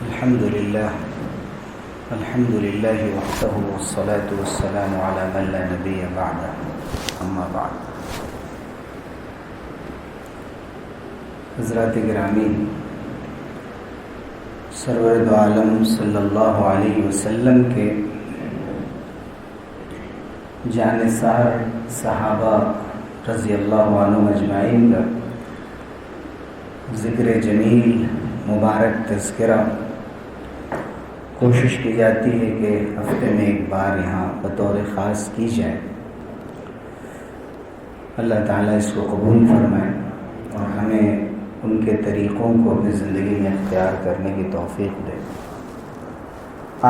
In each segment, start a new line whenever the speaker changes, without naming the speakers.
الحمد لله وحده والصلاة والسلام على من لا نبي بعده اما بعد. حضرات گرامی، سرور دو عالم صلی اللہ علیہ وسلم کے جانثار صحابہ رضی اللہ عنہم اجمعین کا ذکر جمیل مبارک تذکرہ کوشش کی جاتی ہے کہ ہفتے میں ایک بار یہاں بطور خاص کی جائے. اللہ تعالیٰ اس کو قبول فرمائے اور ہمیں ان کے طریقوں کو اپنی زندگی میں اختیار کرنے کی توفیق دے.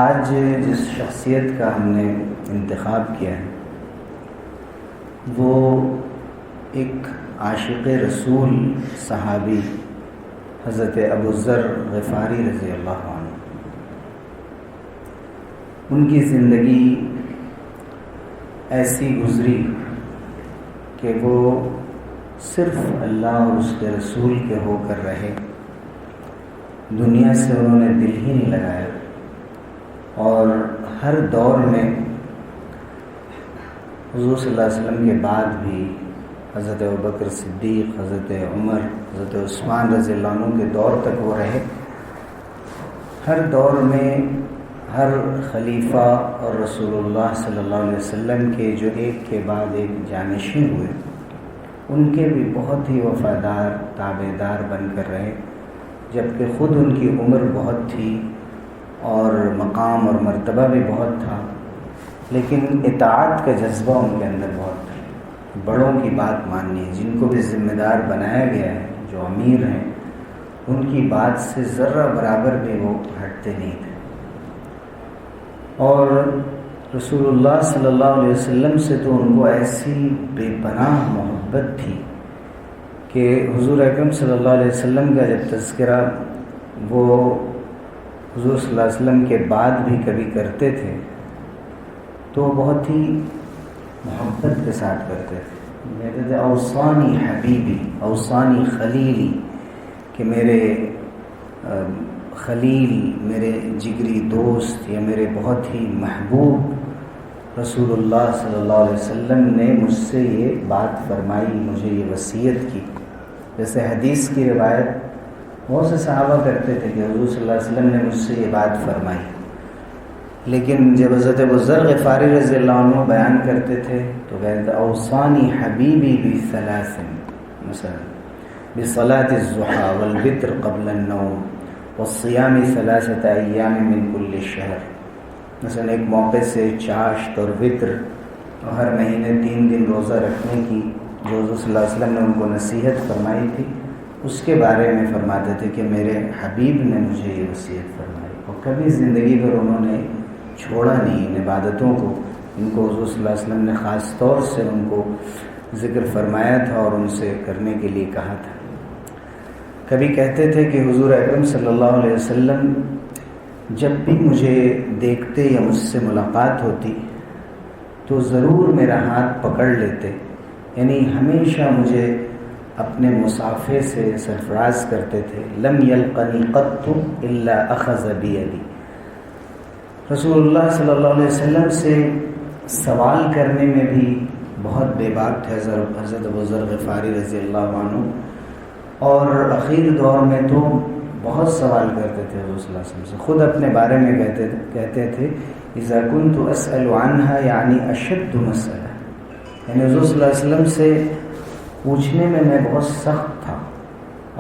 آج جس شخصیت کا ہم نے انتخاب کیا ہے وہ ایک عاشق رسول صحابی حضرت ابوذر غفاری رضی اللہ عنہ. ان کی زندگی ایسی گزری کہ وہ صرف اللہ اور اس کے رسول کے ہو کر رہے. دنیا سے انہوں نے دل ہی نہیں لگایا اور ہر دور میں حضور صلی اللہ علیہ وسلم کے بعد بھی حضرت ابوبکر صدیق، حضرت عمر، حضرت عثمان رضی اللہ عنہ کے دور تک وہ رہے. ہر دور میں ہر خلیفہ اور رسول اللہ صلی اللہ علیہ وسلم کے جو ایک کے بعد ایک جانشین ہوئے ان کے بھی بہت ہی وفادار تابعدار بن کر رہے، جبکہ خود ان کی عمر بہت تھی اور مقام اور مرتبہ بھی بہت تھا، لیکن اطاعت کا جذبہ ان کے اندر بہت تھا. بڑوں کی بات ماننی ہے، جن کو بھی ذمہ دار بنایا گیا ہے، جو امیر ہیں، ان کی بات سے ذرہ برابر بھی وہ ہٹتے نہیں تھے. اور رسول اللہ صلی اللہ علیہ وسلم سے تو ان کو ایسی بے پناہ محبت تھی کہ حضور اکرم صلی اللہ علیہ وسلم کا جب تذکرہ وہ حضور صلی اللہ علیہ وسلم کے بعد بھی کبھی کرتے تھے تو بہت ہی محبت کے ساتھ کرتے تھے. کہتے تھے اوصانی حبیبی، اوصانی خلیلی، کہ میرے خلیل، میرے جگری دوست یا میرے بہت ہی محبوب رسول اللہ صلی اللہ علیہ وسلم نے مجھ سے یہ بات فرمائی، مجھے یہ وصیت کی. جیسے حدیث کی روایت بہت سے صحابہ کرتے تھے کہ حضور صلی اللہ علیہ وسلم نے مجھ سے یہ بات فرمائی، لیکن جب حضرت ابوذر غفاری رضی اللہ عنہ بیان کرتے تھے تو کہتے تھے اوصانی حبیبی بثلاث، مثلا بصلاۃ الضحیٰ والوتر قبل النوم والصیام 3 ایام من کل شہر. مثلا ایک موقع سے چاشت اور وطر اور ہر مہینے 3 دن روزہ رکھنے کی جو حضور صلی اللہ علیہ وسلم نے ان کو نصیحت فرمائی تھی اس کے بارے میں فرماتے تھے کہ میرے حبیب نے مجھے یہ وصیت فرمائی. اور کبھی زندگی پر انہوں نے چھوڑا نہیں ان عبادتوں کو، ان کو حضور صلی اللہ علیہ وسلم نے خاص طور سے ان کو ذکر فرمایا تھا اور ان سے کرنے کے لیے کہا تھا. کبھی کہتے تھے کہ حضور اکرم صلی اللہ علیہ وسلم جب بھی مجھے دیکھتے یا مجھ سے ملاقات ہوتی تو ضرور میرا ہاتھ پکڑ لیتے، یعنی ہمیشہ مجھے اپنے مصافحے سے سرفراز کرتے تھے. لم یلقنی قط الا اخذ بیدی. رسول اللہ صلی اللہ علیہ وسلم سے سوال کرنے میں بھی بہت بے باک تھے حضرت ابوذر غفاری رضی اللہ عنہ، اور اخیر دور میں تو بہت سوال کرتے تھے حضور صلی اللہ علیہ وسلم سے. خود اپنے بارے میں کہتے تھے اذا كنت اسأل عنها یعنی اشد مسئلہ، یعنی حضور صلی اللہ علیہ وسلم سے پوچھنے میں بہت سخت تھا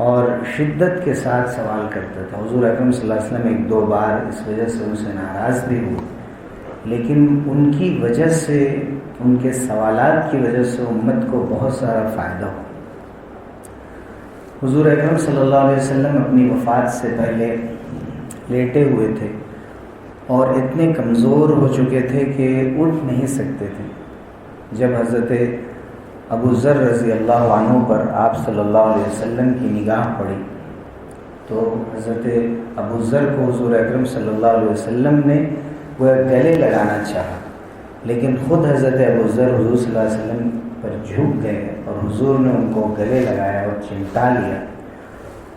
اور شدت کے ساتھ سوال کرتا تھا. حضور اکرم صلی اللہ علیہ وسلم 1-2 بار اس وجہ سے ان سے ناراض بھی ہوئے، لیکن ان کی وجہ سے، ان کے سوالات کی وجہ سے امت کو بہت سارا فائدہ ہو. حضور اکرم صلی اللہ علیہ وسلم اپنی وفات سے پہلے لیٹے ہوئے تھے اور اتنے کمزور ہو چکے تھے کہ اٹھ نہیں سکتے تھے. جب حضرت ابوذر رضی اللہ عنہ پر آپ صلی اللہ علیہ وسلم کی نگاہ پڑی تو حضرت ابوذر کو حضور اکرم صلی اللہ علیہ وسلم نے وہ گلے لگانا چاہا، لیکن خود حضرت ابوذر حضور صلی اللہ علیہ وسلم پر جھک گئے اور حضور نے ان کو گلے لگایا اور چمٹا لیا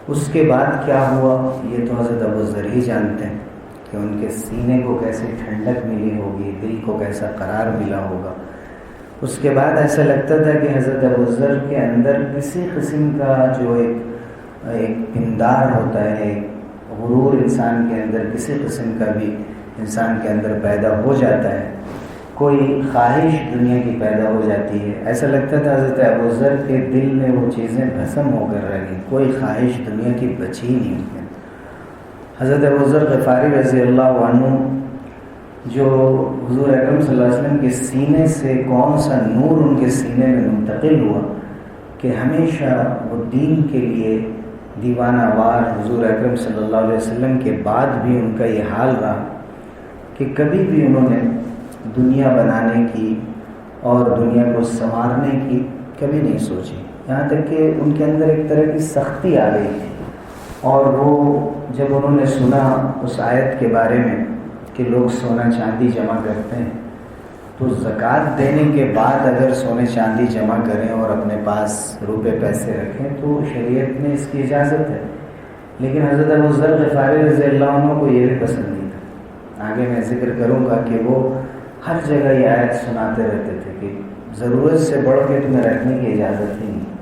اس کے بعد کیا ہوا یہ تو حضرت ابو ذر ہی جانتے ہیں کہ ان کے سینے کو کیسے ٹھنڈک ملی ہوگی، دل کو کیسا قرار ملا ہوگا۔ اس کے بعد ایسا لگتا تھا کہ حضرت ابو ذر کے اندر کسی قسم کا جو ایک پندار ہوتا ہے، ایک غرور انسان کے اندر کسی قسم کا بھی انسان کے اندر پیدا ہو جاتا ہے، کوئی خواہش دنیا کی پیدا ہو جاتی ہے۔ ایسا لگتا تھا حضرت ابو ذر کے دل میں وہ چیزیں بھسم ہو کر رہ گئی، کوئی خواہش دنیا کی بچی ہی نہیں ہوتی۔ حضرت ابو ذر غفاری رضی اللہ عنہ جو حضور اکرم صلی اللہ علیہ وسلم کے سینے سے کون سا نور ان کے سینے میں منتقل ہوا کہ ہمیشہ وہ دین کے لیے دیوانہ وار حضور اکرم صلی اللہ علیہ وسلم کے بعد بھی ان کا یہ حال رہا کہ کبھی بھی انہوں نے دنیا بنانے کی اور دنیا کو سنوارنے کی کبھی نہیں سوچی، یہاں تک کہ ان کے اندر ایک طرح کی سختی آ گئی تھی۔ اور وہ جب انہوں نے سنا اس آیت کے بارے میں کہ لوگ سونا چاندی جمع کرتے ہیں، تو زکوٰۃ دینے کے بعد اگر سونے چاندی جمع کریں اور اپنے پاس روپے پیسے رکھیں تو شریعت میں اس کی اجازت ہے، لیکن حضرت ابو ذر غفاری رضی اللہ عنہ کو یہ بھی پسند نہیں تھا۔ آگے میں ذکر کروں گا کہ وہ ہر جگہ یہ آیت سناتے رہتے تھے کہ ضرورت سے بڑھ کے تمہیں رکھنے کی اجازت ہی نہیں۔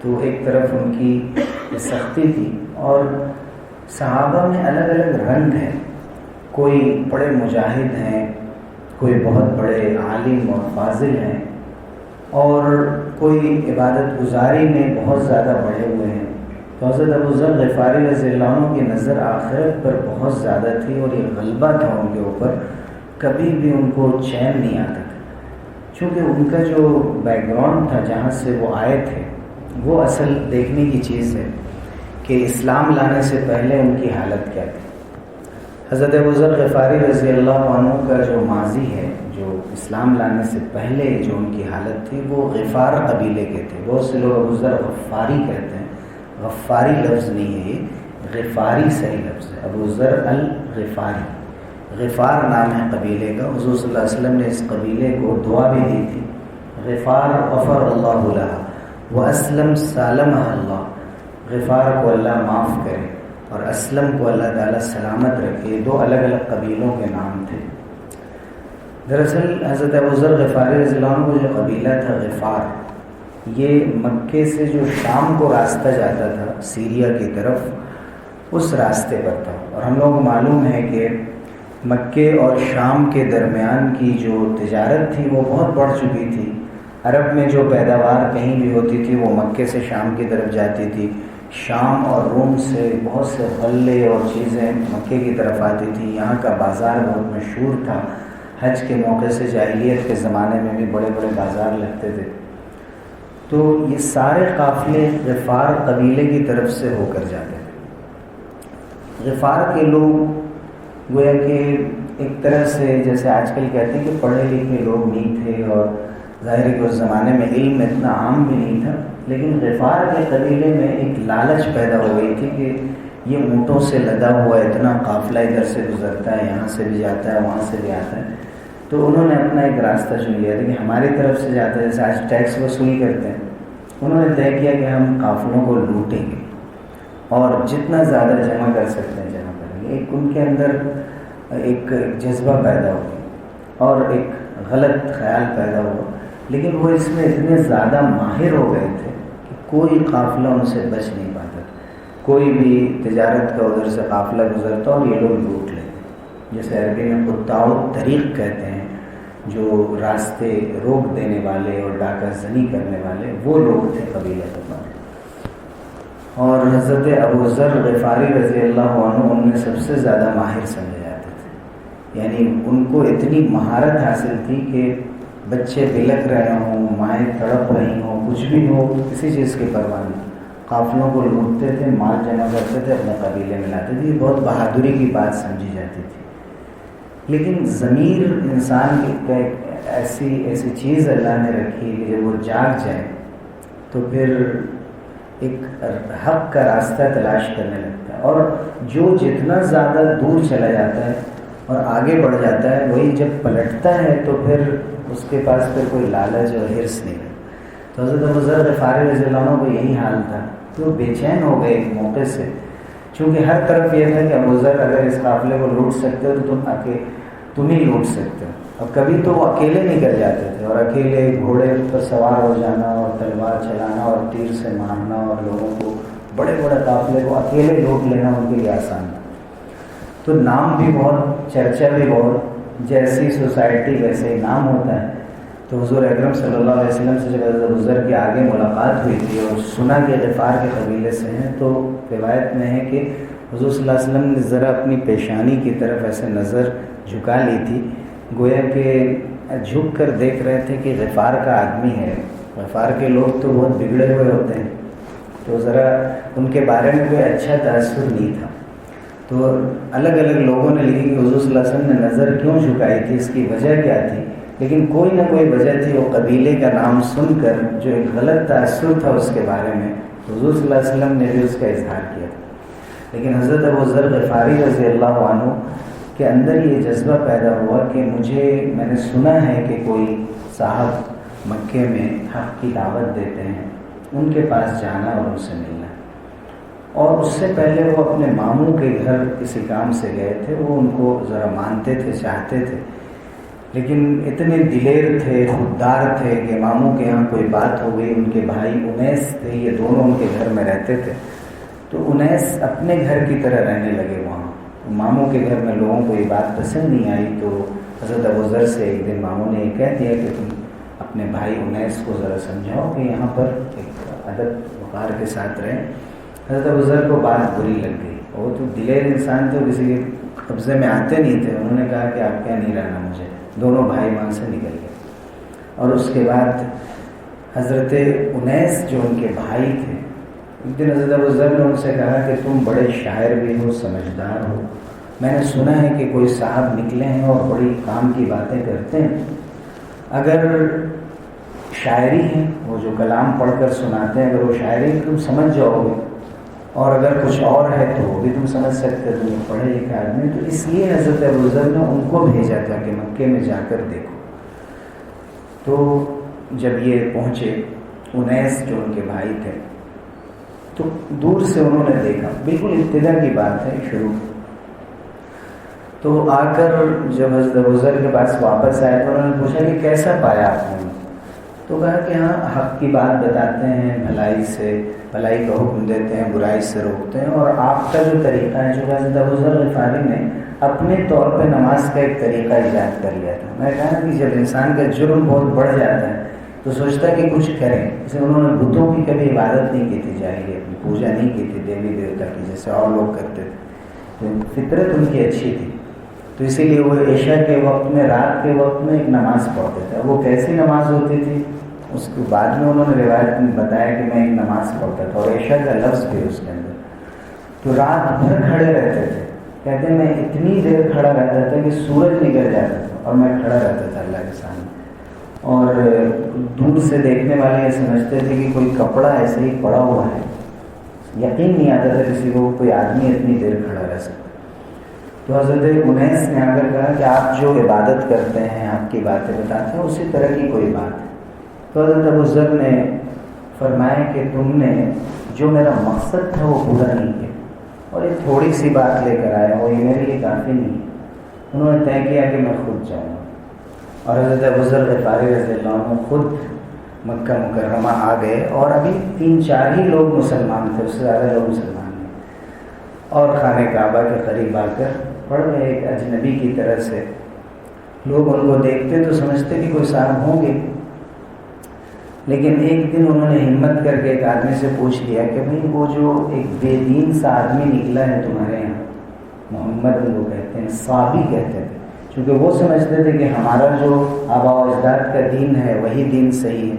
تو ایک طرف ان کی یہ سختی تھی، اور صحابہ میں الگ الگ رنگ ہیں، کوئی بڑے مجاہد ہیں، کوئی بہت بڑے عالم اور فاضل ہیں، اور کوئی عبادت گزاری میں بہت زیادہ بڑھے ہوئے ہیں۔ تو حضرت ابو ذر غفاری رضی اللہ عنہ کی نظر آخرت پر بہت زیادہ تھی، اور یہ غلبہ تھا ان کے اوپر، کبھی بھی ان کو چین نہیں آتا تھا، چونکہ ان کا جو بیک گراؤنڈ تھا جہاں سے وہ آئے تھے، وہ اصل دیکھنے کی چیز ہے کہ اسلام لانے سے پہلے ان کی حالت کیا تھی۔ حضرت ابو ذر غفاری رضی اللہ عنہ کا جو ماضی ہے، جو اسلام لانے سے پہلے جو ان کی حالت تھی، وہ غفار قبیلے کے تھے۔ بہت سے لوگ ابو ذر غفاری کہتے ہیں، غفاری لفظ نہیں ہے، یہ غفاری صحیح لفظ ہے، ابو ذر الغفاری، غفار نام ہے قبیلے کا۔ حضور صلی اللہ علیہ وسلم نے اس قبیلے کو دعا بھی دی تھی، غفار غفر اللہ لہا واسلم سالمہ اللہ، غفار کو اللہ معاف کرے اور اسلم کو اللہ تعالیٰ سلامت رکھے۔ یہ دو الگ الگ قبیلوں کے نام تھے۔ دراصل حضرت ابو ذر غفاری رضی اللہ عنہ کو جو قبیلہ تھا غفار، یہ مکے سے جو شام کو راستہ جاتا تھا سیریا کی طرف، اس راستے پر تھا۔ اور ہم لوگوں کو معلوم ہے کہ مکے اور شام کے درمیان کی جو تجارت تھی وہ بہت بڑھ چکی تھی۔ عرب میں جو پیداوار کہیں بھی ہوتی تھی وہ مکے سے شام کی طرف جاتی تھی، شام اور روم سے بہت سے غلے اور چیزیں مکے کی طرف آتی تھی۔ یہاں کا بازار بہت مشہور تھا، حج کے موقع سے جاہلیت کے زمانے میں بھی بڑے بڑے بازار لگتے تھے۔ تو یہ سارے قافلے غفار قبیلے کی طرف سے ہو کر جاتے تھے۔ غفار کے لوگ گویا کہ ایک طرح سے جیسے آج کل کہتے ہیں کہ پڑھے لکھے لوگ نہیں تھے، اور ظاہر ہے کہ اس زمانے میں علم اتنا عام بھی نہیں تھا، لیکن غفار کے قبیلے میں ایک لالچ پیدا ہو گئی تھی کہ یہ اونٹوں سے لدا ہوا اتنا قافلہ ادھر سے گزرتا ہے، یہاں سے بھی جاتا ہے، وہاں سے بھی آتا ہے، تو انہوں نے اپنا ایک راستہ چن لیا تھا کہ ہماری طرف سے جاتا ہے، جیسے آج ٹیکس وصولی کرتے ہیں، انہوں نے طے کیا کہ ہم قافلوں کو لوٹیں گے اور جتنا زیادہ جمع کر سکتے ہیں جمع کریں گے۔ ایک ان کے اندر ایک جذبہ پیدا ہوا اور ایک غلط خیال پیدا ہوا، لیکن وہ اس میں اتنے زیادہ ماہر ہو گئے تھے کہ کوئی قافلہ ان سے بچ نہیں پاتا، کوئی بھی تجارت کا ادھر سے قافلہ گزرتا اور یہ لوگ لوٹ لیتے۔ جیسے عربی میں قطاع الطریق کہتے ہیں، جو راستے روک دینے والے اور ڈاکہ زنی کرنے والے، وہ لوگ تھے قبیلہ غفار۔ اور حضرت ابو ذر غفاری رضی اللہ عنہ ان میں سب سے زیادہ ماہر سمجھے جاتے تھے، یعنی ان کو اتنی مہارت حاصل تھی کہ بچے بلک رہے ہوں، مائیں تڑپ رہی ہوں، کچھ بھی ہو، کسی چیز کی پرواہ نہیں، قافلوں کو لوٹتے تھے، مال جمع کرتے تھے، اپنے قبیلے میں لاتے تھے۔ یہ بہت بہادری کی بات سمجھی جاتی تھی، لیکن ضمیر انسان کی ایسی چیز اللہ نے رکھی کہ جب وہ جاگ جائے تو پھر ایک حق کا راستہ تلاش کرنے لگتا ہے، اور جو جتنا زیادہ دور چلا جاتا ہے اور آگے بڑھ جاتا ہے، وہی جب پلٹتا ہے تو پھر اس کے پاس پھر کوئی لالچ اور حرص نہیں ہے۔ تو حضرت ابو ذر غفاری رضی اللہ عنہ کو یہی حال تھا تو بے چین ہو گئے ایک موقع سے، چونکہ ہر طرف یہ تھا کہ ابو ذر اگر اس قافلے کو لوٹ سکتے ہو تو تم ہی لوٹ سکتے ہو. اور کبھی تو وہ اکیلے نکل جاتے تھے، اور اکیلے گھوڑے پر سوار ہو جانا اور تلوار چلانا اور تیر سے مارنا اور لوگوں کو بڑے بڑے قافلے کو اکیلے لوٹ لینا ان کے لیے آسان تھا. تو نام بھی بہت، چرچا بھی بہت، جیسی سوسائٹی ویسے ہی نام ہوتا ہے. تو حضور اکرم صلی اللہ علیہ وسلم سے جب حضرت ابو ذر کے آگے ملاقات ہوئی تھی اور سنا کہ غفار کے قبیلے سے ہیں، تو روایت میں ہے کہ حضور صلی اللہ علیہ وسلم نے ذرا اپنی پیشانی کی طرف ایسے نظر جھکا لی تھی، گویا کہ جھک کر دیکھ رہے تھے کہ غفار کا آدمی ہے. غفار کے لوگ تو بہت بگڑے ہوئے ہوتے ہیں، تو ذرا ان کے بارے میں کوئی اچھا تاثر نہیں تھا. تو الگ الگ لوگوں نے لکھی کہ حضور صلی اللہ علیہ وسلم نے نظر کیوں جھکائی تھی، اس کی وجہ کیا تھی، لیکن کوئی نہ کوئی وجہ تھی. وہ قبیلے کا نام سن کر جو ایک غلط تاثر تھا اس کے بارے میں، حضور صلی اللہ علیہ وسلم نے بھی اس کا اظہار کیا تھا. لیکن حضرت ابو ذر غفاری رضی اللہ عنہ کے اندر یہ جذبہ پیدا ہوا کہ میں نے سنا ہے کہ کوئی صاحب مکے میں حق کی دعوت دیتے ہیں، ان کے پاس جانا اور ان سے ملنا. اور اس سے پہلے وہ اپنے ماموں کے گھر کسی کام سے گئے تھے. وہ ان کو ذرا مانتے تھے، چاہتے تھے، لیکن اتنے دلیر تھے، خوددار تھے کہ ماموں کے یہاں کوئی بات ہو گئی. ان کے بھائی انیس تھے، یہ دونوں ان کے گھر میں رہتے تھے. تو انیس اپنے گھر کی طرح رہنے لگے وہاں. ماموں کے گھر میں لوگوں کو یہ بات پسند نہیں آئی. تو حضرت ابو ذر سے ایک دن ماموں نے یہ کہہ دیا کہ تم اپنے بھائی انیس کو ذرا سمجھاؤ کہ یہاں پر ایک ادب وقار کے ساتھ رہیں. حضرت ابو ذر کو بات بری لگ گئی. وہ تو دلیر انسان تھے، کسی کے قبضے میں آتے نہیں تھے. انہوں نے کہا کہ آپ کیا نہیں رہنا مجھے. دونوں بھائی وہاں سے نکل گئے. اور اس کے بعد حضرت انیس جو ان کے بھائی تھے، ایک دن حضرت ابو ذر نے ان سے کہا کہ تم بڑے شاعر بھی ہو، سمجھدار ہو، میں نے سنا ہے کہ کوئی صاحب نکلے ہیں اور بڑی کام کی باتیں کرتے ہیں. اگر شاعری ہے، وہ جو کلام پڑھ کر سناتے ہیں، اگر وہ شاعری تم سمجھ جاؤ گے، اور اگر کچھ اور ہے تو وہ بھی تم سمجھ سکتے، تم پڑھے لکھے آدمی. تو اس لیے حضرت ابو ذر نے ان کو بھیجا تھا کہ مکے میں جا کر دیکھو. تو جب یہ پہنچے، انیس جو ان کے بھائی تھے، تو دور سے انہوں نے دیکھا، بالکل ابتدا کی بات ہے، شروع. تو آ کر جب حضرت ابو ذر کے پاس واپس آئے تو انہوں نے پوچھا کہ کیسا پایا آپ نے؟ تو کہا کہ ہاں، حق کی بات بتاتے ہیں، بھلائی کا حکم دیتے ہیں، برائی سے روکتے ہیں. اور آپ کا جو طریقہ ہے، جو حضرت ابو ذر غفاری نے اپنے طور پہ نماز کا ایک طریقہ ایجاد کر لیا تھا. میں کہا کہ جب انسان کا جرم بہت بڑھ جاتا ہے تو سوچتا ہے کہ کچھ کریں. جیسے انہوں نے بتوں کی کبھی عبادت نہیں کی تھی، جاہلی اپنی پوجا نہیں کی تھی دیوی دیوتا کی جیسے اور لوگ کرتے تھے. تو فطرت ان کی اچھی تھی. تو اسی لیے وہ عشاء کے وقت میں، رات کے وقت میں ایک نماز پڑھتے تھے. وہ کیسی نماز ہوتی تھی اس کے بعد میں انہوں نے روایت میں بتایا کہ میں ایک نماز پڑھتا تھا، اور عشاء کا لفظ بھی اس کے اندر. تو رات بھر کھڑے رہتے تھے. کہتے ہیں میں اتنی دیر کھڑا رہتا تھا کہ سورج نکل جاتا تھا اور میں کھڑا رہتا تھا اللہ کے سامنے. اور دور سے دیکھنے والے یہ سمجھتے تھے کہ کوئی کپڑا ایسے ہی پڑا ہوا ہے. یقین نہیں آتا تھا کسی کو کوئی آدمی اتنی دیر کھڑا رہ سکتا. تو حضرت انیس نے آ کر کہا کہ آپ جو عبادت کرتے ہیں، آپ کی باتیں بتاتے ہیں، اسی طرح کی کوئی بات ہے. تو حضرت ابو ذر نے فرمایا کہ تم نے جو میرا مقصد تھا وہ پورا نہیں کیا، اور یہ تھوڑی سی بات لے کر آئے ہو، یہ میرے لیے کافی نہیں. انہوں نے طے کیا کہ میں خود جاؤں گا. اور حضرت ابو ذر غفاری رضی اللہ عنہ خود مکہ مکرمہ آ گئے. اور ابھی 3-4 ہی لوگ مسلمان تھے، اس سے زیادہ لوگ مسلمان نہیں. اور خانہ کعبہ کے قریب آ کر پڑھ گئے. ایک اجنبی کی طرح سے لوگ ان کو دیکھتے تو سمجھتے کہ کوئی صاحب ہوں گے. لیکن ایک دن انہوں نے ہمت کر کے ایک آدمی سے پوچھ لیا کہ بھئی وہ جو ایک بے دین سا آدمی نکلا ہے تمہارے یہاں، محمد ان کو کہتے ہیں، صابی کہتے تھے، چونکہ وہ سمجھتے تھے کہ ہمارا جو آباء و اجداد کا دین ہے وہی دین صحیح ہے،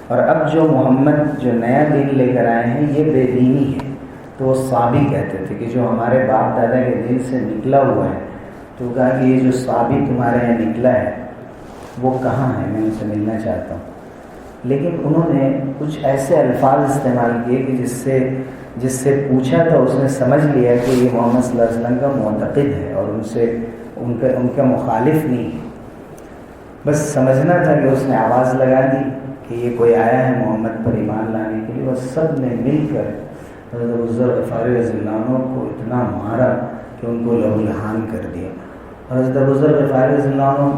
اور اب جو محمد جو نیا دین لے کر آئے ہیں یہ بے دینی ہے. تو وہ صابی کہتے تھے کہ جو ہمارے باپ دادا کے دین سے نکلا ہوا ہے. تو کہا کہ یہ جو صابی تمہارے یہاں نکلا ہے وہ کہاں ہے، میں ان سے ملنا چاہتا ہوں. لیکن انہوں نے کچھ ایسے الفاظ استعمال کیے کہ جس سے پوچھا تھا اس نے سمجھ لیا کہ یہ محمد صلی اللہ علیہ وسلم کا معتقد ہے اور ان کا مخالف نہیں ہے. بس سمجھنا تھا کہ اس نے آواز لگا دی کہ یہ کوئی آیا ہے محمد پر ایمان لانے کے لیے. وہ سب نے مل کر حضرت ابو ذر غفاری رضی اللہ عنہ کو اتنا مارا کہ ان کو لہو لہان کر دیا. اور حضرت ابو ذر غفاری رضی اللہ عنہ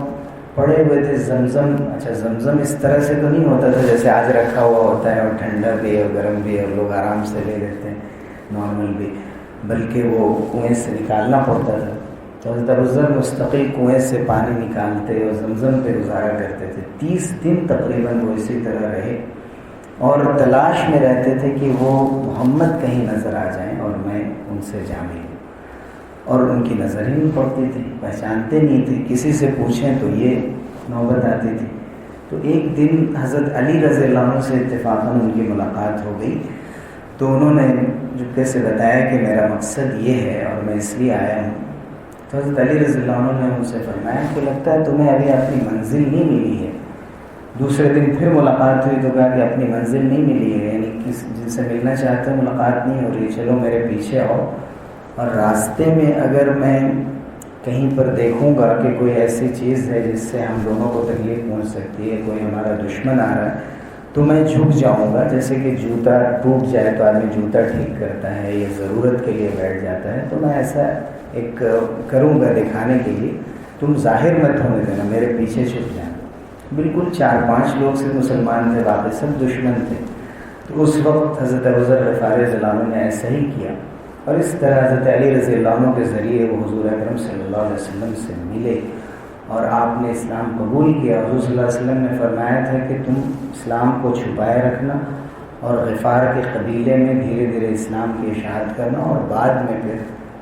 پڑے ہوئے تھے زمزم. اچھا زمزم اس طرح سے تو نہیں ہوتا تھا جیسے آج رکھا ہوا ہوتا ہے اور ٹھنڈا بھی اور گرم بھی اور لوگ آرام سے لے لیتے ہیں نارمل بھی، بلکہ وہ کنویں سے نکالنا پڑتا تھا. تو حضرت ابو ذر مستقل کنویں سے پانی نکالتے اور زمزم پہ گزارا کرتے تھے. 30 دن تقریباً وہ اسی طرح رہے اور تلاش میں رہتے تھے کہ وہ محمد کہیں نظر آ جائیں اور میں ان سے جا ملوں. اور ان کی نظر ہی نہیں پڑتی تھی، پہچانتے نہیں تھے، کسی سے پوچھیں تو یہ نوبت آتی تھی. تو ایک دن حضرت علی رضی اللہ عنہ سے اتفاقاً ان کی ملاقات ہو گئی. تو انہوں نے جبکہ سے بتایا کہ میرا مقصد یہ ہے اور میں اس لیے آیا ہوں. تو حضرت علی رضی اللہ عنہ نے ان سے فرمایا کہ لگتا ہے تمہیں ابھی اپنی منزل نہیں ملی ہے. دوسرے دن پھر ملاقات ہوئی تو کہا کہ اپنی منزل نہیں ملی ہے، یعنی جن سے ملنا چاہتے ہیں ملاقات نہیں ہو رہی، چلو میرے پیچھے آؤ. اور راستے میں اگر میں کہیں پر دیکھوں گا کہ کوئی ایسی چیز ہے جس سے ہم دونوں کو تکلیف پہنچ سکتی ہے، کوئی ہمارا دشمن آ رہا ہے، تو میں جھک جاؤں گا. جیسے کہ جوتا ٹوٹ جائے تو آدمی جوتا ٹھیک کرتا ہے یا ضرورت کے لیے بیٹھ جاتا ہے، تو میں ایسا ایک کروں گا دکھانے کے لیے. تم ظاہر مت ہونے دینا، میرے پیچھے چھپ جانا. بالکل 4-5 لوگ سے مسلمان تھے، باقی سب دشمن تھے. تو اس وقت حضرت ابو ذر غفاری رضی اللہ عنہ نے ایسا ہی کیا. اور اس طرح حضرت علی رضی اللہ عنہ کے ذریعے وہ حضور اکرم صلی اللہ علیہ وسلم سے ملے اور آپ نے اسلام قبول کیا. حضور صلی اللہ علیہ وسلم نے فرمایا تھا کہ تم اسلام کو چھپائے رکھنا اور غفار کے قبیلے میں دھیرے دھیرے اسلام کی اشاعت کرنا اور بعد میں پھر.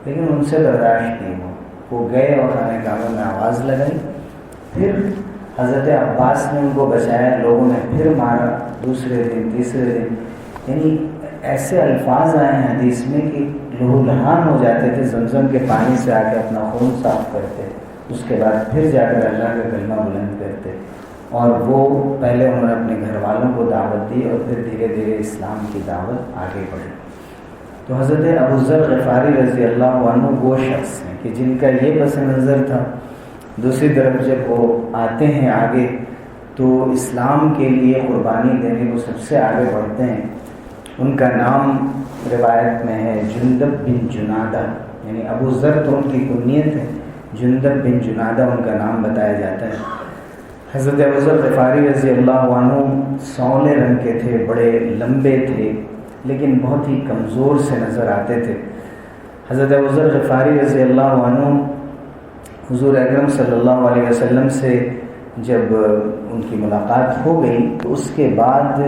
لیکن ان سے برداشت نہیں ہوا، وہ گئے اور خانہ کعبہ میں آواز لگائی. پھر حضرت عباس نے ان کو بچایا، لوگوں نے پھر مارا. دوسرے دن تیسرے دن، یعنی ایسے الفاظ آئے ہیں حدیث میں کہ لہو لہان ہو جاتے تھے. زمزم کے پانی سے آ کے اپنا خون صاف کرتے، اس کے بعد پھر جا کر اللہ کا کلمہ بلند کرتے. اور وہ پہلے انہوں نے اپنے گھر والوں کو دعوت دی اور پھر دھیرے دھیرے اسلام کی دعوت آگے بڑھی. تو حضرت ابو ذر غفاری رضی اللہ عنہ وہ شخص ہیں کہ جن کا یہ پس منظر تھا. دوسری طرف جب وہ آتے ہیں آگے تو اسلام کے لیے قربانی دینے کو سب سے آگے بڑھتے ہیں. ان کا نام روایت میں ہے جندب بن جنادہ، یعنی ابو ذر تو ان کی کنیت ہے، جندب بن جنادہ ان کا نام بتایا جاتا ہے. حضرت ابو ذر غفاری رضی اللہ عنہ سونلے رنگ کے تھے، بڑے لمبے تھے لیکن بہت ہی کمزور سے نظر آتے تھے. حضرت ابو ذر غفاری رضی اللہ عنہ حضور اکرم صلی اللہ علیہ وسلم سے جب ان کی ملاقات ہو گئی تو اس کے بعد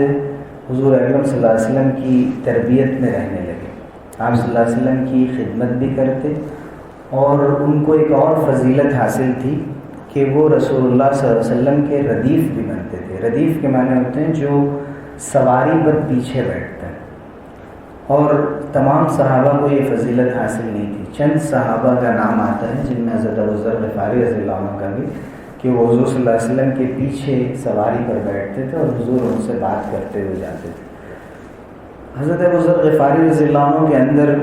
حضور اکرم صلی اللہ علیہ وسلم کی تربیت میں رہنے لگے. آپ صلی اللہ علیہ وسلم کی خدمت بھی کرتے اور ان کو ایک اور فضیلت حاصل تھی کہ وہ رسول اللہ صلی اللہ علیہ وسلم کے ردیف بھی بنتے تھے. ردیف کے معنی ہوتے ہیں جو سواری پر پیچھے بیٹھتا ہے. اور تمام صحابہ کو یہ فضیلت حاصل نہیں تھی. چند صحابہ کا نام آتا ہے جن میں حضرت ابو ذر غفاری رضی اللہ عنہ کا بھی، کہ وہ حضور صلی اللہ علیہ وسلم کے پیچھے سواری پر بیٹھتے تھے اور حضور ان سے بات کرتے ہوئے جاتے تھے. حضرت ابو ذر غفاری رضی اللہ عنہ کے اندر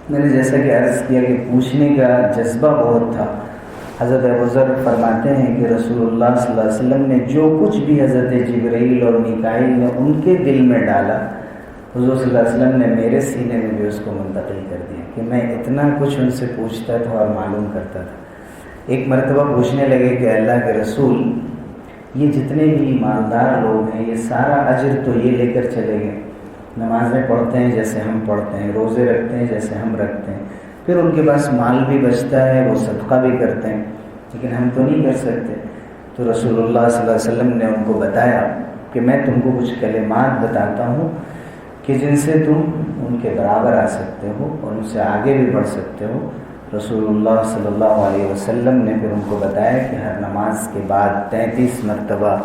میں نے جیسا کہ عرض کیا کہ پوچھنے کا جذبہ بہت تھا. حضرت ابو ذر فرماتے ہیں کہ رسول اللہ صلی اللہ علیہ وسلم نے جو کچھ بھی حضرت جبرائیل اور میکائیل نے ان کے دل میں ڈالا، حضور صلی اللہ علیہ وسلم نے میرے سینے میں بھی اس کو منتقل کر دیا کہ میں اتنا کچھ ان سے پوچھتا تھا اور معلوم کرتا تھا. ایک مرتبہ پوچھنے لگے کہ اللہ کے رسول، یہ جتنے بھی مالدار لوگ ہیں یہ سارا اجر تو یہ لے کر چلے گئے، نمازیں پڑھتے ہیں جیسے ہم پڑھتے ہیں، روزے رکھتے ہیں جیسے ہم رکھتے ہیں، پھر ان کے پاس مال بھی بچتا ہے، وہ صدقہ بھی کرتے ہیں، لیکن ہم تو نہیں کر سکتے. تو رسول اللہ صلی اللہ علیہ وسلم نے ان کو بتایا کہ میں تم کو کچھ کلمات بتاتا ہوں کہ جن سے تم ان کے برابر آ سکتے ہو اور ان سے آگے بھی بڑھ سکتے ہو. رسول اللہ صلی اللہ علیہ وسلم نے پھر ان کو بتایا کہ ہر نماز کے بعد 33 مرتبہ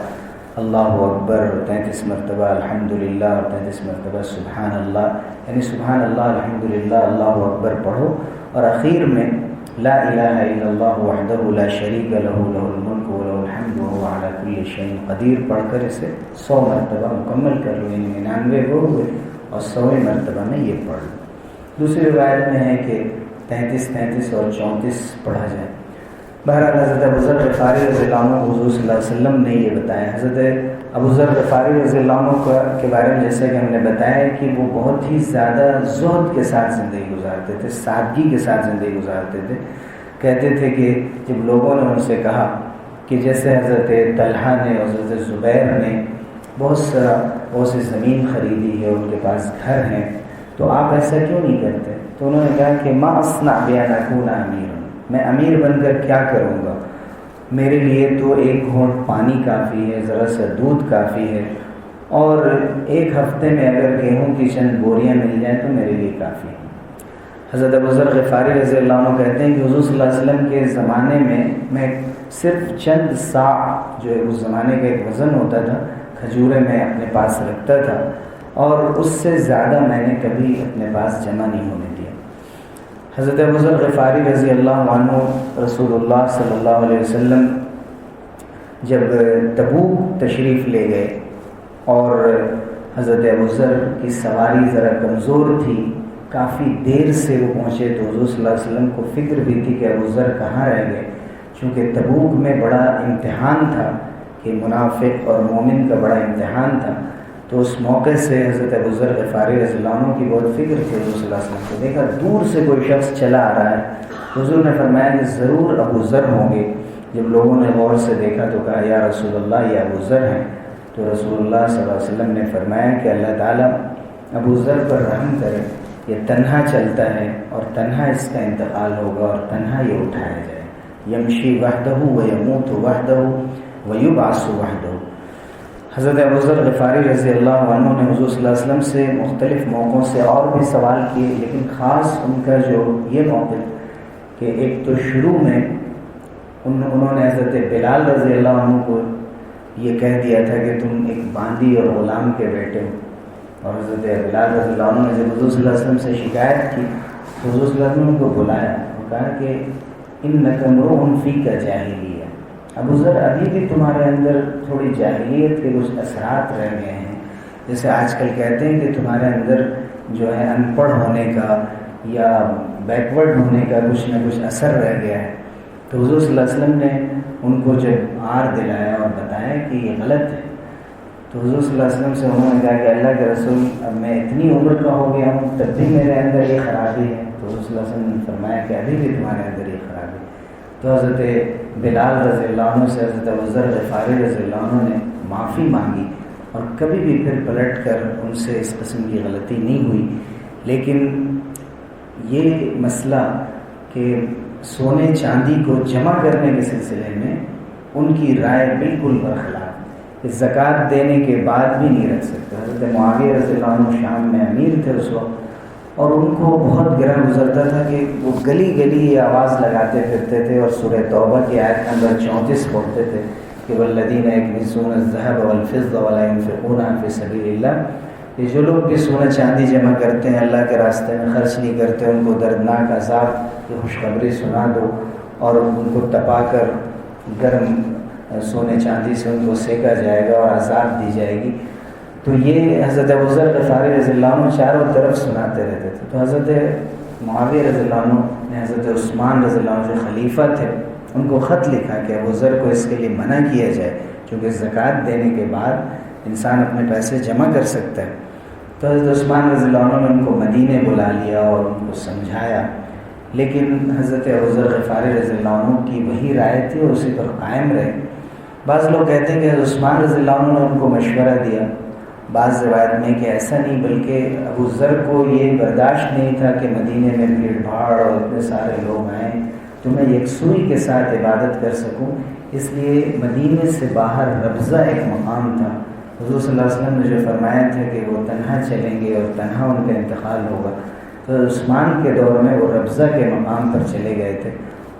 اللہ اکبر اور 33 مرتبہ الحمدللہ اور 33 مرتبہ سبحان اللہ، یعنی سبحان اللہ الحمدللہ اللہ اکبر پڑھو اور اخیر میں لا الہ الا اللہ وحدہ لا شریک لہ لہ الملک و لہ الحمد وہو علی کل شیء قدیر پڑھ کر اسے 100 مرتبہ مکمل کر لو، یعنی 99 وہ ہوئے اور 100ویں مرتبہ میں یہ پڑھ لو. دوسری روایت میں ہے کہ 33 اور 34 پڑھا جائے. بہرحال حضرت ابوذر غفاری رضی اللہ عنہ حضور صلی اللہ علیہ وسلم نے یہ بتایا. حضرت ابوذر غفاری رضی اللہ عنہ کے بارے میں جیسے کہ ہم نے بتایا کہ وہ بہت ہی زیادہ زہد کے ساتھ زندگی گزارتے تھے، سادگی کے ساتھ زندگی گزارتے تھے. کہتے تھے کہ جب لوگوں نے ان سے کہا کہ جیسے حضرت طلحہ نے اور حضرت زبیر نے بہت سی زمین خریدی ہے، ان کے پاس گھر ہیں، تو آپ ایسا کیوں نہیں کرتے؟ تو انہوں نے کہا کہ ما اصنع بان اکون امیر، میں امیر بن کر کیا کروں گا؟ میرے لیے تو ایک گھونٹ پانی کافی ہے، ذرا سا دودھ کافی ہے، اور ایک ہفتے میں اگر گیہوں کی چند بوریاں مل جائیں تو میرے لیے کافی ہے. حضرت ابوذر غفاری رضی اللہ عنہ کہتے ہیں کہ حضور صلی اللہ علیہ وسلم کے زمانے میں صرف چند صاع، جو ہے اس زمانے کا ایک وزن ہوتا تھا، کھجوریں میں اپنے پاس رکھتا تھا، اور اس سے زیادہ میں نے کبھی اپنے پاس جمع نہیں ہونے دیا. حضرت ابوذر غفاری رضی اللہ عنہ رسول اللہ صلی اللہ علیہ وسلم جب تبوک تشریف لے گئے اور حضرت ابوذر کی سواری ذرا کمزور تھی، کافی دیر سے وہ پہنچے، تو حضور صلی اللہ علیہ وسلم کو فکر بھی تھی کہ ابوذر کہاں رہ گئے، چونکہ تبوک میں بڑا امتحان تھا کہ منافق اور مومن کا بڑا امتحان تھا. تو اس موقع سے حضرت ابوذر غفاری رضی اللہ عنہ کی بہت فکر تھی. حضور صلی اللہ علیہ وسلم کو دیکھا دور سے کوئی شخص چلا آ رہا ہے، حضور نے فرمایا کہ ضرور ابوذر ہوں گے. جب لوگوں نے غور سے دیکھا تو کہا یا رسول اللہ یہ ابوذر ہیں. تو رسول اللہ صلی اللہ علیہ وسلم نے فرمایا کہ اللہ تعالیٰ ابوذر پر رحم کرے، یہ تنہا چلتا ہے اور تنہا اس کا انتقال ہوگا اور تنہا یہ اٹھایا جائے. یمشی وحدہ ویموت وحدہ ویبعث وحدہ. حضرت ابوذر غفاری رضی اللہ عنہ نے حضور صلی اللہ علیہ وسلم سے مختلف موقعوں سے اور بھی سوال کیے، لیکن خاص ان کا جو یہ موقف کہ ایک تو شروع میں انہوں نے حضرت بلال رضی اللہ عنہ کو یہ کہہ دیا تھا کہ تم ایک باندی اور غلام کے بیٹے ہو. اور حضرت بلال رضی اللہ عنہ نے جب حضور صلی اللہ علیہ وسلم سے شکایت کی تو حضور صلی اللہ علیہ وسلم کو بلایا اور کہا کہ انک امرؤ فیک جاہلیہ، ابوذر ابھی بھی تمہارے اندر تھوڑی جاہلیت کے کچھ اثرات رہ گئے ہیں. جیسے آج کل کہتے ہیں کہ تمہارے اندر جو ہے ان پڑھ ہونے کا یا بیکورڈ ہونے کا کچھ نہ کچھ اثر رہ گیا ہے. تو حضور صلی اللہ علیہ وسلم نے ان کو جب آر دلایا اور بتایا کہ یہ غلط ہے، تو حضور صلی اللہ علیہ وسلم سے انہوں نے کہا کہ اللہ کے رسول اب میں اتنی عمر کا ہو گیا ہوں تب بھی میرے اندر یہ خرابی ہے. تو حضور صلی اللہ علیہ وسلم نے فرمایا کہ ابھی بھی تمہارے اندر یہ خرابی. تو حضرت بلال رضی اللہ عنہ سے حضرت ابوذر غفاری رضی اللہ عنہ نے معافی مانگی اور کبھی بھی پھر پلٹ کر ان سے اس قسم کی غلطی نہیں ہوئی. لیکن یہ مسئلہ کہ سونے چاندی کو جمع کرنے کے سلسلے میں ان کی رائے بالکل برخلاف، زکوٰۃ دینے کے بعد بھی نہیں رکھ سکتے. حضرت معاویہ رضی اللہ عنہ شام میں امیر تھے اس وقت، اور ان کو بہت گرا گزرتا تھا کہ وہ گلی گلی یہ آواز لگاتے پھرتے تھے اور سورہ توبہ کی آیت نمبر 34 پڑھتے تھے کہ والذین یکنزون الذهب والفضة ولا ينفقونها في سبیل اللہ. یہ جو لوگ بھی سونا چاندی جمع کرتے ہیں اللہ کے راستے میں خرچ نہیں کرتے، ان کو دردناک عذاب کی خوشخبری سنا دو اور ان کو تپا کر گرم سونے چاندی سے ان کو سینکا جائے گا اور عذاب دی جائے گی. تو یہ حضرت ابوذر غفاری رضی اللہ عنہ چاروں طرف سناتے رہتے تھے. تو حضرت معاویہ رضی اللہ عنہ نے حضرت عثمان رضی اللہ عنہ جو خلیفہ تھے ان کو خط لکھا کہ ابوذر کو اس کے لیے منع کیا جائے، کیونکہ زکوٰۃ دینے کے بعد انسان اپنے پیسے جمع کر سکتا ہے. تو حضرت عثمان رضی اللہ عنہ نے ان کو مدینے بلا لیا اور ان کو سمجھایا، لیکن حضرت ابوذر غفاری رضی اللہ عنہ کی وہی رائے تھی اور اسی پر قائم رہے. بعض لوگ کہتے ہیں کہ حضرت عثمان رضی اللہ عنہ نے ان کو مشورہ دیا، بعض روایت میں کہ ایسا نہیں، بلکہ ابوذر کو یہ برداشت نہیں تھا کہ مدینے میں بھیڑ بھاڑ اور اتنے سارے لوگ آئیں تو میں یکسوئی کے ساتھ عبادت کر سکوں، اس لیے مدینے سے باہر ربضہ ایک مقام تھا. حضور صلی اللہ علیہ وسلم نے جو فرمایا تھا کہ وہ تنہا چلیں گے اور تنہا ان کا انتقال ہوگا، تو عثمان کے دور میں وہ ربضہ کے مقام پر چلے گئے تھے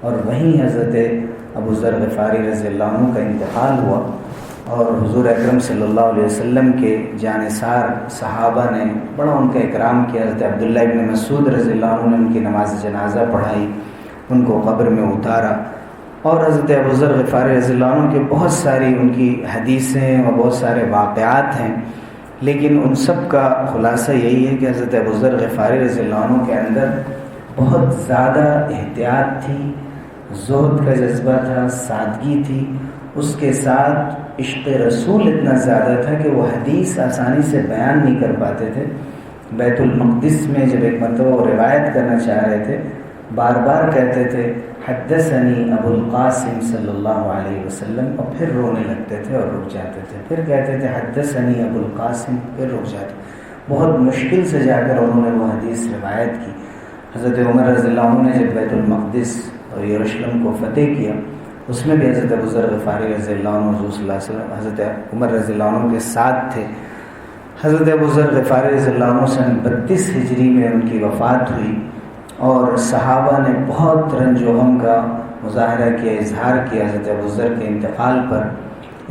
اور وہیں حضرت ابوذر غفاری رضی اللہ عنہ کا انتقال ہوا. اور حضور اکرم صلی اللہ علیہ وسلم کے جانثار صحابہ نے بڑا ان کا اکرام کیا. حضرت عبداللہ ابن مسعود رضی اللہ عنہ نے ان کی نماز جنازہ پڑھائی، ان کو قبر میں اتارا. اور حضرت ابوذر غفاری رضی اللہ عنہ کے بہت ساری ان کی حدیثیں اور بہت سارے واقعات ہیں، لیکن ان سب کا خلاصہ یہی ہے کہ حضرت ابوذر غفاری رضی اللہ عنہ کے اندر بہت زیادہ احتیاط تھی، زہد کا جذبہ تھا، سادگی تھی، اس کے ساتھ عشق رسول اتنا زیادہ تھا کہ وہ حدیث آسانی سے بیان نہیں کر پاتے تھے۔ بیت المقدس میں جب ایک مرتبہ وہ روایت کرنا چاہ رہے تھے، بار بار کہتے تھے حدثنی ابو القاسم صلی اللہ علیہ وسلم، اور پھر رونے لگتے تھے اور رک جاتے تھے، پھر کہتے تھے حدثنی ابو القاسم، پھر رک جاتے۔ بہت مشکل سے جا کر انہوں نے وہ حدیث روایت کی۔ حضرت عمر رضی اللہ عنہ نے جب بیت المقدس اور یروشلم کو فتح کیا، اس میں بھی حضرت ابو ذر غفاری رضی اللہ عنہ حضور صلی اللہ علیہ وسلم حضرت عمر رضی اللہ عنہ کے ساتھ تھے۔ حضرت ابو ذر غفاری رضی اللہ عنہ سن 32 ہجری میں ان کی وفات ہوئی، اور صحابہ نے بہت رنج و غم کا مظاہرہ کیا، اظہار کیا حضرت ابو ذر کے انتقال پر۔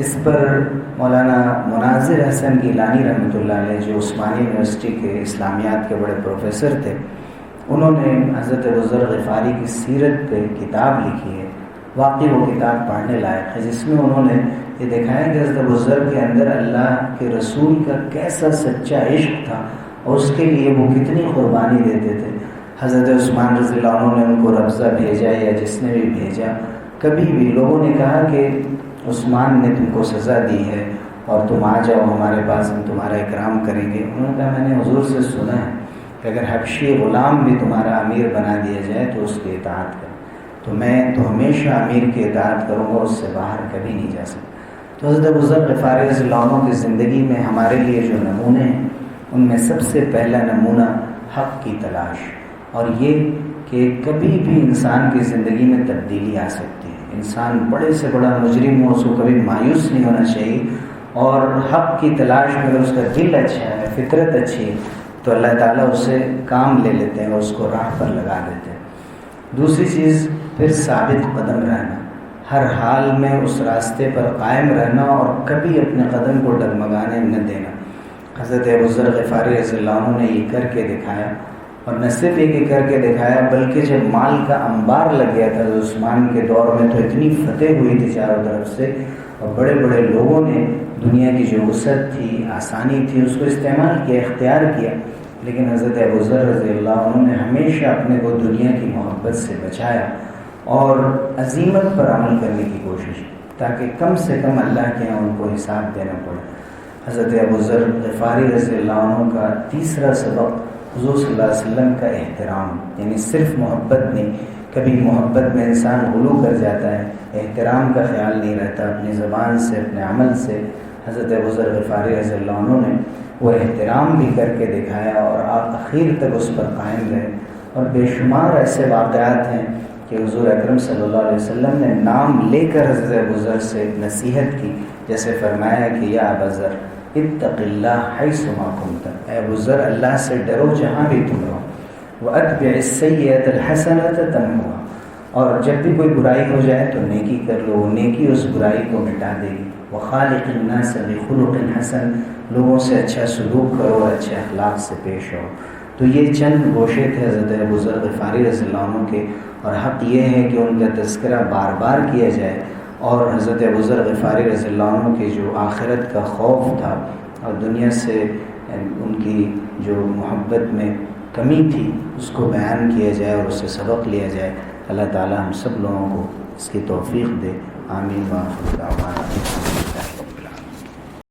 اس پر مولانا مناظر حسن گیلانی رحمۃ اللہ علیہ، جو عثمانی یونیورسٹی کے اسلامیات کے بڑے پروفیسر تھے، انہوں نے حضرت ابو ذر غفاری کی سیرت پہ کتاب لکھی ہے۔ واقعی وہ کتاب پڑھنے لائق ہے، جس میں انہوں نے یہ دکھایا کہ حضرت ابو ذر کے اندر اللہ کے رسول کا کیسا سچا عشق تھا، اور اس کے لیے وہ کتنی قربانی دیتے تھے۔ حضرت عثمان رضی اللہ عنہ نے ان کو ربضہ بھیجا، یا جس نے بھی بھیجا، کبھی بھی لوگوں نے کہا کہ عثمان نے تم کو سزا دی ہے اور تم آ جاؤ ہمارے پاس، ہم تمہارا اکرام کریں گے۔ انہوں نے کہا میں نے حضور سے سنا ہے کہ اگر حبشی غلام بھی تمہارا امیر بنا دیا جائے تو اس کی اطاعت کریں، تو میں تو ہمیشہ امیر کی اطاعت کروں گا، اس سے باہر کبھی نہیں جا سکتا۔ تو حضرت ابو ذر غفاری رضی اللہ عنہ کی زندگی میں ہمارے لیے جو نمونے ہیں، ان میں سب سے پہلا نمونہ حق کی تلاش، اور یہ کہ کبھی بھی انسان کی زندگی میں تبدیلی آ سکتی ہے۔ انسان بڑے سے بڑا مجرم ہو، اس کو کبھی مایوس نہیں ہونا چاہیے، اور حق کی تلاش میں اگر اس کا دل اچھا ہے، فطرت اچھی ہے، تو اللہ تعالیٰ اسے کام لے لیتے ہیں اور اس کو راہ پر لگا دیتے ہیں۔ دوسری چیز پھر ثابت قدم رہنا، ہر حال میں اس راستے پر قائم رہنا اور کبھی اپنے قدم کو ڈگمگانے نہ دینا۔ حضرت ابو ذر غفاری رضی اللہ عنہ نے یہ کر کے دکھایا، اور نہ صرف یہ کر کے دکھایا بلکہ جب مال کا انبار لگ گیا تھا عثمان کے دور میں، تو اتنی فتح ہوئی تھی چاروں طرف سے، اور بڑے بڑے لوگوں نے دنیا کی جو وسعت تھی، آسانی تھی، اس کو استعمال کیا، اختیار کیا، لیکن حضرت ابو ذر رضی اللہ عنہ نے ہمیشہ اپنے کو دنیا کی محبت سے بچایا اور عزیمت پر عمل کرنے کی کوشش کی، تاکہ کم سے کم اللہ کے یہاں ان کو حساب دینا پڑے۔ حضرت ابو ذر غفاری رضی اللہ عنہ کا تیسرا سبق حضور صلی اللہ علیہ وسلم کا احترام، یعنی صرف محبت نہیں، کبھی محبت میں انسان غلو کر جاتا ہے، احترام کا خیال نہیں رہتا اپنی زبان سے، اپنے عمل سے۔ حضرت ابو ذر غفاری رضی اللہ عنہ نے وہ احترام بھی کر کے دکھایا اور آخر تک اس پر قائم رہے، اور بے شمار ایسے واقعات ہیں کہ حضور اکرم صلی اللہ علیہ وسلم نے نام لے کر حضرت ابو ذر سے نصیحت کی، جیسے فرمایا کہ یا ابا ذر اتق اللہ حیث ما کنت، اے ابو ذر اللہ سے ڈرو جہاں بھی تم رہو، واتبع السیئۃ الحسنۃ تمحوها، اور جب بھی کوئی برائی ہو جائے تو نیکی کر لو، وہ نیکی اس برائی کو مٹا دے گی، وخالق الناس بخلق حسن، لوگوں سے اچھا سلوک کرو اور اچھے اخلاق سے پیش ہو۔ تو یہ چند گوشے تھے حضرت ابو ذر غفاری رضی اللہ عنہ کے، اور حق یہ ہے کہ ان کا تذکرہ بار بار کیا جائے، اور حضرت ابو ذر غفاری رضی اللہ عنہ کے جو آخرت کا خوف تھا اور دنیا سے ان کی جو محبت میں کمی تھی، اس کو بیان کیا جائے اور اس سے سبق لیا جائے۔ اللہ تعالی ہم سب لوگوں کو اس کی توفیق دے، آمین۔ وآخر دعوانا